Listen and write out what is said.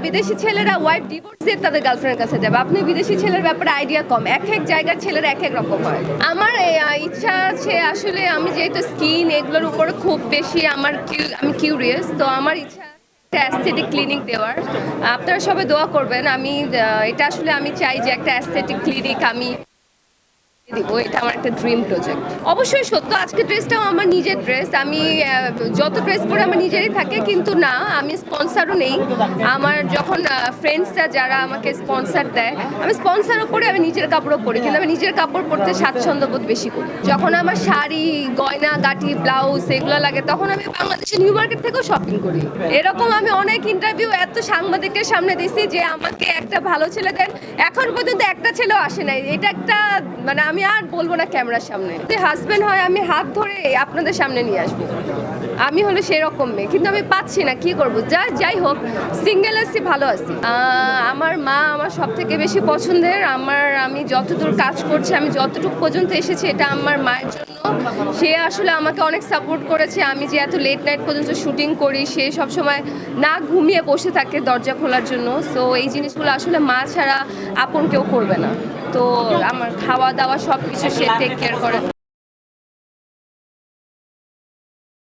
বিদেশি ছেলেরা wife divorce দিয়ে তাদের গার্লফ্রেন্ডের কাছে যাবে। আপনি বিদেশি ছেলের ব্যাপারে আইডিয়া কম, এক এক জায়গার ছেলেরা এক এক রকম হয়। আমার ইচ্ছা আছে আসলে, আমি যেহেতু স্কিন এগুলোর উপরে খুব বেশি আমি কিউরিয়াস, তো আমার ইচ্ছা একটা অ্যাস্থেটিক ক্লিনিক দেওয়ার। আপনারা সবাই দোয়া করবেন। এটা আসলে আমি চাই যে একটা অ্যাস্থেটিক ক্লিনিক আমি দিব। এটা আমার একটা ড্রিম প্রজেক্ট। অবশ্যই সত্য, আজকে ড্রেসটাও আমার নিজের ড্রেস। আমি যত ড্রেস পরে আমার নিজেরই থাকে, কিন্তু না, আমি স্পন্সারও নেই। আমার যখন ফ্রেন্ডসরা যারা আমাকে স্পন্সার দেয়, আমি স্পন্সারও পরে, আমি নিজের কাপড়ও পরি, কিন্তু আমি নিজের কাপড় পরতে স্বাচ্ছন্দ্য বোধ বেশি করি। যখন আমার শাড়ি, গয়না গাটি, ব্লাউজ এগুলো লাগে, তখন আমি বাংলাদেশের নিউ মার্কেট থেকেও শপিং করি। এরকম আমি অনেক ইন্টারভিউ এত সাংবাদিকের সামনে দিছি যে আমাকে একটা ভালো ছেলে দেন, এখন পর্যন্ত একটা ছেলেও আসে নাই। এটা একটা মানে আমি আর বলবো না ক্যামেরার সামনে। যদি হাজবেন্ড হয় আমি হাত ধরে আপনাদের সামনে নিয়ে আসবো। আমি হলো সেরকম মেয়ে, কিন্তু আমি পাচ্ছি না, কি করবো। যাই হোক, সিঙ্গেল আছি, ভালো আছি। আমার মা আমার সব থেকে বেশি পছন্দের। আমি যতদূর কাজ করছি, আমি যতটুকু পর্যন্ত এসেছি, এটা আমার মায়ের জন্য। সে আসলে আমাকে অনেক সাপোর্ট করেছে। আমি যে এত লেট নাইট পর্যন্ত শুটিং করি, সে সবসময় না ঘুমিয়ে বসে থাকে দরজা খোলার জন্য। সো এই জিনিসগুলো আসলে মা ছাড়া আপন কেউ করবে না। তো আমার খাওয়া দাওয়া সব কিছু সে টেক কেয়ার করে।